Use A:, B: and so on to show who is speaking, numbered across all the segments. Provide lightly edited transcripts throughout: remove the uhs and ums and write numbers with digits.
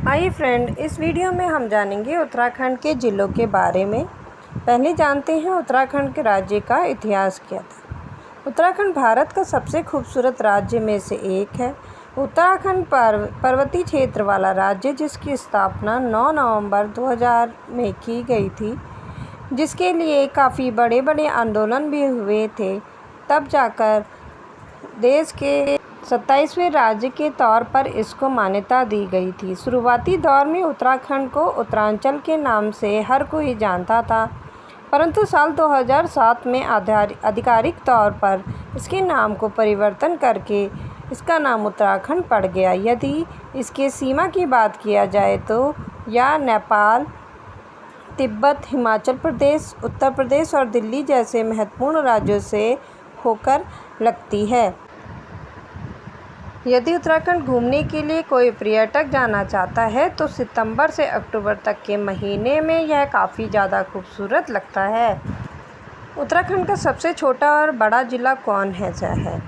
A: आइए फ्रेंड, इस वीडियो में हम जानेंगे उत्तराखंड के ज़िलों के बारे में। पहले जानते हैं उत्तराखंड के राज्य का इतिहास क्या था। उत्तराखंड भारत का सबसे खूबसूरत राज्य में से एक है। उत्तराखंड पर्वतीय क्षेत्र वाला राज्य जिसकी स्थापना 9 नवंबर 2000 में की गई थी, जिसके लिए काफ़ी बड़े बड़े आंदोलन भी हुए थे। तब जाकर देश के 27वें राज्य के तौर पर इसको मान्यता दी गई थी। शुरुआती दौर में उत्तराखंड को उत्तरांचल के नाम से हर कोई जानता था, परंतु साल 2007 में आधिकारिक तौर पर इसके नाम को परिवर्तन करके इसका नाम उत्तराखंड पड़ गया। यदि इसके सीमा की बात किया जाए तो यह नेपाल, तिब्बत, हिमाचल प्रदेश, उत्तर प्रदेश और दिल्ली जैसे महत्वपूर्ण राज्यों से होकर लगती है। यदि उत्तराखंड घूमने के लिए कोई पर्यटक जाना चाहता है तो सितंबर से अक्टूबर तक के महीने में यह काफ़ी ज़्यादा खूबसूरत लगता है। उत्तराखंड का सबसे छोटा और बड़ा ज़िला कौन सा है?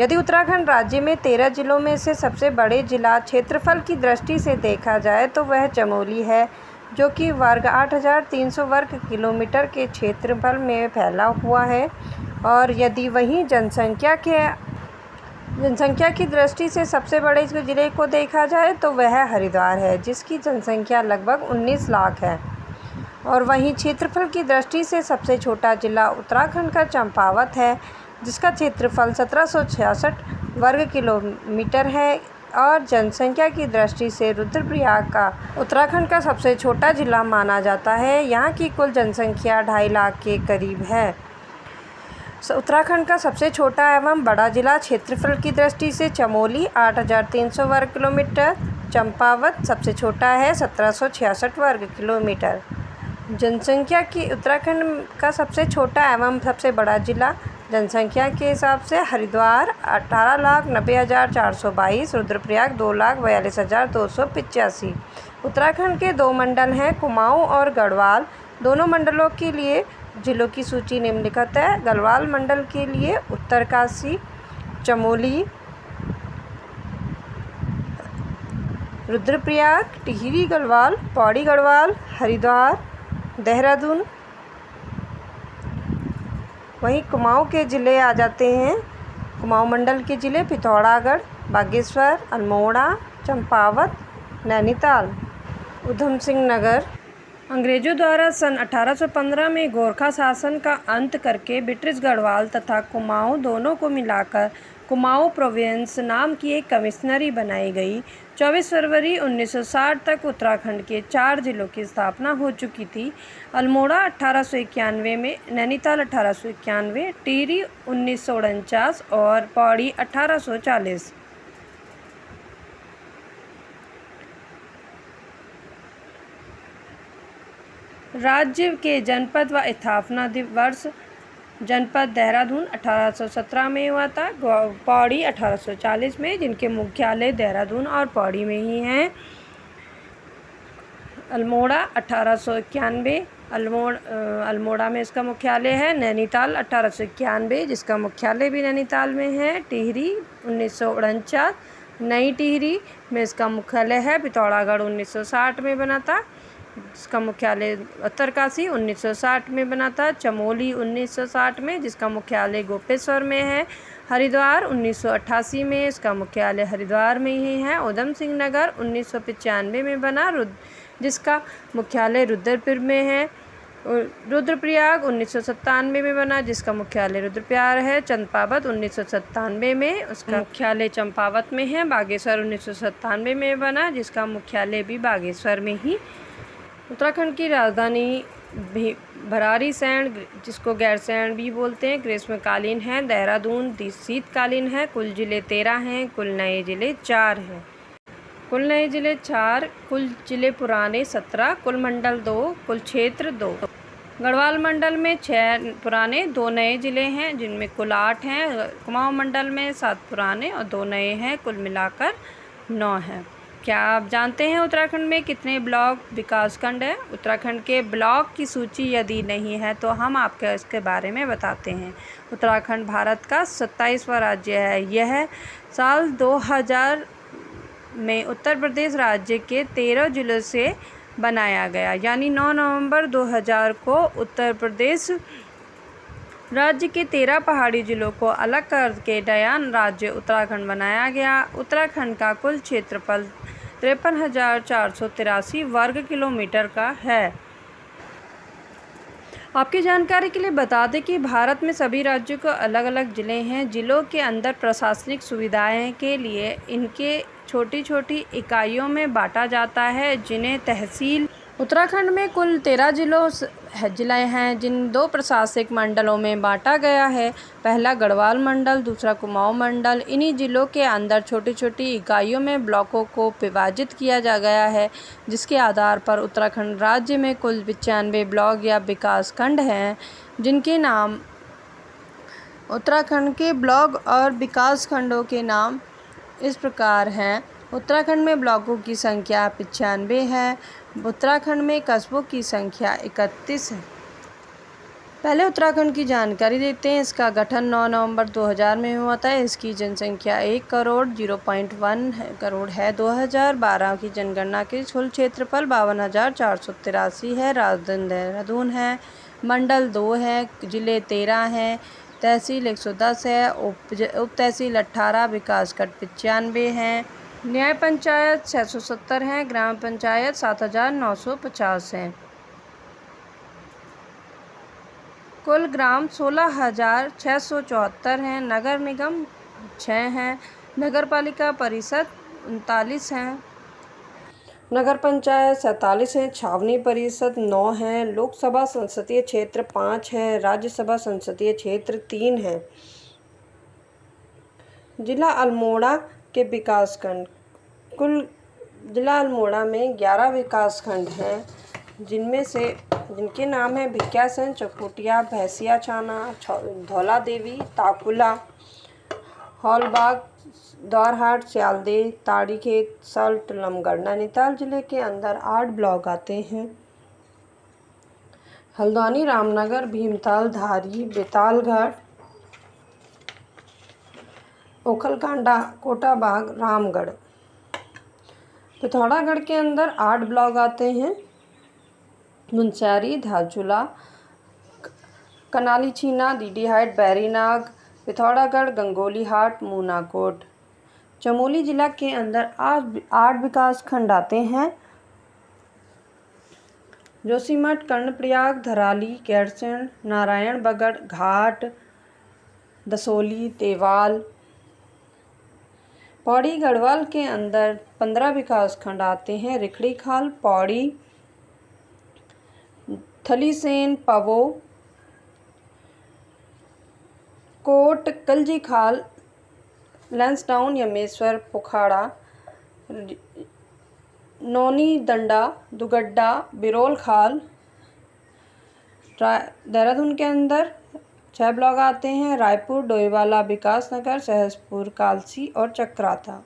A: यदि उत्तराखंड राज्य में 13 ज़िलों में से सबसे बड़े ज़िला क्षेत्रफल की दृष्टि से देखा जाए तो वह चमोली है, जो कि 8,300 वर्ग किलोमीटर के क्षेत्रफल में फैला हुआ है। और यदि वहीं जनसंख्या की दृष्टि से सबसे बड़े ज़िले को देखा जाए तो वह हरिद्वार है, जिसकी जनसंख्या लगभग 19 लाख है। और वहीं क्षेत्रफल की दृष्टि से सबसे छोटा ज़िला उत्तराखंड का चंपावत है, जिसका क्षेत्रफल 1766 वर्ग किलोमीटर है। और जनसंख्या की दृष्टि से रुद्रप्रयाग का उत्तराखंड का सबसे छोटा ज़िला माना जाता है। यहाँ की कुल जनसंख्या 2.5 लाख के करीब है। उत्तराखंड का सबसे छोटा एवं बड़ा ज़िला क्षेत्रफल की दृष्टि से चमोली 8,300 वर्ग किलोमीटर, चंपावत सबसे छोटा है 1766 वर्ग किलोमीटर। जनसंख्या की उत्तराखंड का सबसे छोटा एवं सबसे बड़ा ज़िला जनसंख्या के हिसाब से हरिद्वार 18,90,422, रुद्रप्रयाग 2,42,285। उत्तराखंड के 2 मंडल हैं, कुमाऊं और गढ़वाल। दोनों मंडलों के लिए ज़िलों की सूची निम्नलिखित है। गढ़वाल मंडल के लिए उत्तरकाशी, चमोली, रुद्रप्रयाग, टिहरी गढ़वाल, पौड़ी गढ़वाल, हरिद्वार, देहरादून। वहीं कुमाऊं के ज़िले आ जाते हैं। कुमाऊं मंडल के ज़िले पिथौरागढ़, बागेश्वर, अल्मोड़ा, चंपावत, नैनीताल, ऊधम सिंह नगर। अंग्रेज़ों द्वारा सन 1815 में गोरखा शासन का अंत करके ब्रिटिश गढ़वाल तथा कुमाऊं दोनों को मिलाकर कुमाऊं प्रोविंस नाम की एक कमिश्नरी बनाई गई। 24 फरवरी 1960 तक उत्तराखंड के 4 ज़िलों की स्थापना हो चुकी थी। अल्मोड़ा 1891 में, नैनीताल 1891, टिहरी 1949 और पौड़ी 1840। राज्य के जनपद व स्थापना वर्ष: जनपद देहरादून 1817 में हुआ था, पौड़ी 1840 में, जिनके मुख्यालय देहरादून और पौड़ी में ही हैं। अल्मोड़ा 1891, अल्मोड़ा में इसका मुख्यालय है। नैनीताल 1891, जिसका मुख्यालय भी नैनीताल में है। टिहरी 1949, नई टिहरी में इसका मुख्यालय है। पिथौरागढ़ 1960 में बना था, जिसका मुख्यालय उत्तरकाशी 1960 में बना था। चमोली 1960 में, जिसका मुख्यालय गोपेश्वर में है। हरिद्वार 1988 में, इसका मुख्यालय हरिद्वार में ही है। ऊधम सिंह नगर 1995 में बना, जिसका मुख्यालय रुद्रपुर में है। रुद्रप्रयाग 1997 में बना, जिसका मुख्यालय रुद्रप्रयाग है। चंपावत 1997 में, उसका मुख्यालय चंपावत में है। बागेश्वर 1997 में बना, जिसका मुख्यालय भी बागेश्वर में ही। उत्तराखंड की राजधानी भराड़ीसैंण, जिसको गैरसैंण भी बोलते हैं, ग्रीष्मकालीन है। देहरादून शीतकालीन है। कुल ज़िले 13 हैं, कुल नए ज़िले 4 हैं। कुल नए ज़िले 4, कुल ज़िले पुराने 17, कुल मंडल 2, कुल क्षेत्र 2। गढ़वाल मंडल में 6 पुराने 2 नए ज़िले हैं, जिनमें कुल 8 हैं। कुमाऊं मंडल में 7 पुराने और 2 नए हैं, कुल मिलाकर 9 हैं। क्या आप जानते हैं उत्तराखंड में कितने ब्लॉक विकासखंड है? उत्तराखंड के ब्लॉक की सूची यदि नहीं है तो हम आपको इसके बारे में बताते हैं। उत्तराखंड भारत का 27वां राज्य है। यह साल 2000 में उत्तर प्रदेश राज्य के 13 जिलों से बनाया गया। यानी 9 नवंबर 2000 को उत्तर प्रदेश राज्य के 13 पहाड़ी जिलों को अलग करके नया राज्य उत्तराखंड बनाया गया। उत्तराखंड का कुल क्षेत्रफल 53,483 वर्ग किलोमीटर का है। आपकी जानकारी के लिए बता दें कि भारत में सभी राज्यों को अलग अलग ज़िले हैं। ज़िलों के अंदर प्रशासनिक सुविधाएं के लिए इनके छोटी छोटी इकाइयों में बांटा जाता है, जिन्हें तहसील। उत्तराखंड में कुल 13 जिले हैं, जिन 2 प्रशासनिक मंडलों में बांटा गया है। पहला गढ़वाल मंडल, दूसरा कुमाऊं मंडल। इन्हीं जिलों के अंदर छोटी छोटी इकाइयों में ब्लॉकों को विभाजित किया जा गया है, जिसके आधार पर उत्तराखंड राज्य में कुल 95 ब्लॉक या विकास खंड हैं, जिनके नाम उत्तराखंड के ब्लॉक और विकास खंडों के नाम इस प्रकार हैं। उत्तराखंड में ब्लॉकों की संख्या 95 है। उत्तराखंड में कस्बों की संख्या 31 है। पहले उत्तराखंड की जानकारी देते हैं। इसका गठन 9 नवंबर 2000 में हुआ था। इसकी जनसंख्या 1,001 करोड़ है। 2012 की जनगणना के कुल क्षेत्रफल 52,483 है। राजधानी देहरादून है। मंडल 2 है। जिले 13 हैं। तहसील 110 है। उप तहसील 18, विकासखंड 95 हैं। न्याय पंचायत 670 हैं। ग्राम पंचायत 7,950 हैं। कुल ग्राम 16,674 हैं। नगर निगम 6 हैं। नगर पालिका परिषद 39 हैं। नगर पंचायत 47 हैं। छावनी परिषद 9 हैं। लोकसभा संसदीय क्षेत्र 5 है। राज्यसभा संसदीय क्षेत्र 3 है। जिला अल्मोड़ा के विकासखंड। कुल जिला अल्मोड़ा में 11 विकासखंड हैं, जिनके नाम हैं भिकियासैंण, चकोटिया, भैंसिया छाना, धौला देवी, ताकुला, हॉलबाग, दौरहाट, स्यालदे, ताड़ीखेत, सल्ट, लमगढ़। नैनीताल जिले के अंदर 8 ब्लॉक आते हैं। हल्द्वानी, रामनगर, भीमताल, धारी, बेतालघाट, ओखलकांडा, कोटाबाग, रामगढ़। पिथौरागढ़ के अंदर 8 ब्लॉक आते हैं। मुनस्यारी, धारचूला, कनाली छीना, डीडीहाट, बैरीनाग, पिथौरागढ़, गंगोली हाट, मूनाकोट। चमोली जिला के अंदर 8 विकास खंड आते हैं। जोशीमठ, कर्णप्रयाग, धराली, गैरसैंण, नारायणबगड़, घाट, दसोली, देवाल। पौड़ी गढ़वाल के अंदर 15 विकास खंड आते हैं। रिखड़ी खाल, पौड़ी, थलीसेन, पवो, कोट, कलजी खाल, लैंसडाउन, यमेश्वर, पोखाड़ा, नौनी दंडा, दुगड्डा, बिरोल खाल। देहरादून के अंदर 6 ब्लॉक आते हैं। रायपुर, डोईवाला, विकासनगर, सहसपुर, कालसी और चक्राता।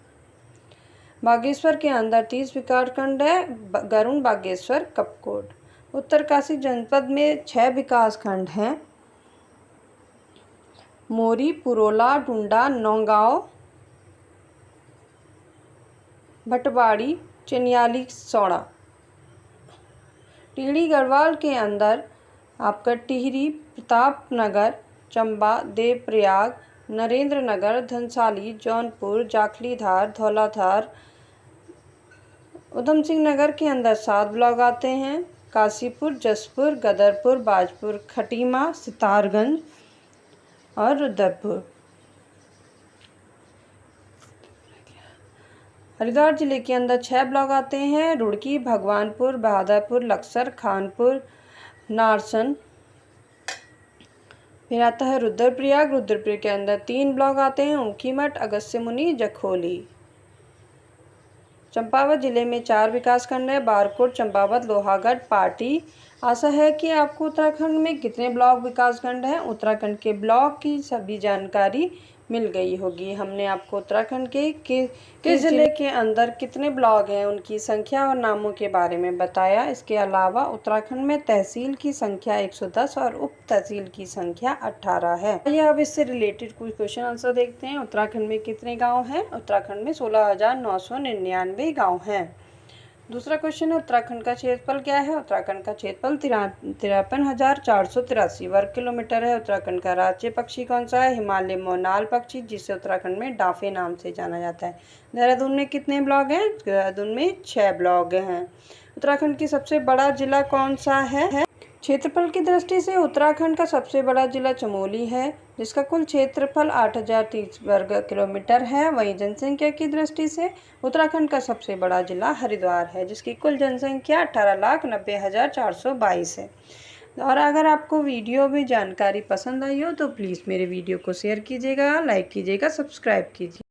A: बागेश्वर के अंदर 30 विकासखंड है। गरुड़, बागेश्वर, कपकोट। उत्तरकाशी जनपद में 6 विकास खंड हैं। मोरी, पुरोला, डुंडा, नौगांव, भटवाड़ी, चिन्याली, सौड़ा। टिहरी गढ़वाल के अंदर आपका टिहरी, प्रतापनगर, चंबा, देवप्रयाग, नरेंद्र नगर, धनसाली, जौनपुर, जाखलीधार, धौलाधार। उधम सिंह नगर के अंदर 7 ब्लॉक आते हैं। काशीपुर, जसपुर, गदरपुर, बाजपुर, खटीमा, सितारगंज और रुद्रपुर। हरिद्वार जिले के अंदर 6 ब्लॉक आते हैं। रुड़की, भगवानपुर, बहादुरपुर, लक्सर, खानपुर, नारसन। फिर आता है रुद्रप्रयाग। रुद्रप्रयाग के अंदर 3 ब्लॉक आते हैं। ऊखीमठ, अगस्त्यमुनि, जखोली। चंपावत जिले में 4 विकासखंड है। बारकोट, चंपावत, लोहागढ़, पाटी। आशा है कि आपको उत्तराखंड में कितने ब्लॉक विकासखंड हैं, उत्तराखंड के ब्लॉक की सभी जानकारी
B: मिल गई होगी। हमने आपको उत्तराखंड के किस जिले के अंदर कितने ब्लॉक हैं, उनकी संख्या और नामों के बारे में बताया। इसके अलावा उत्तराखंड में तहसील की संख्या 110 और उप तहसील की संख्या 18 है। आइए अब इससे रिलेटेड कुछ क्वेश्चन आंसर देखते हैं। उत्तराखंड में कितने गाँव हैं? उत्तराखंड में 16,999 गाँव हैं। दूसरा क्वेश्चन है, उत्तराखंड का क्षेत्रफल क्या है? उत्तराखंड का क्षेत्रफल 53,483 वर्ग किलोमीटर है। उत्तराखंड का राज्य पक्षी कौन सा है? हिमालय मोनाल पक्षी, जिसे उत्तराखंड में डाफे नाम से जाना जाता है। देहरादून में कितने ब्लॉक हैं? देहरादून में 6 ब्लॉक हैं। उत्तराखंड की सबसे बड़ा जिला कौन सा है? क्षेत्रफल की दृष्टि से उत्तराखंड का सबसे बड़ा जिला चमोली है, जिसका कुल क्षेत्रफल 8,030 वर्ग किलोमीटर है। वहीं जनसंख्या की दृष्टि से उत्तराखंड का सबसे बड़ा जिला हरिद्वार है, जिसकी कुल जनसंख्या 18,90,422 है। और अगर आपको वीडियो में जानकारी पसंद आई हो तो प्लीज़ मेरे वीडियो को शेयर कीजिएगा, लाइक कीजिएगा, सब्सक्राइब कीजिए।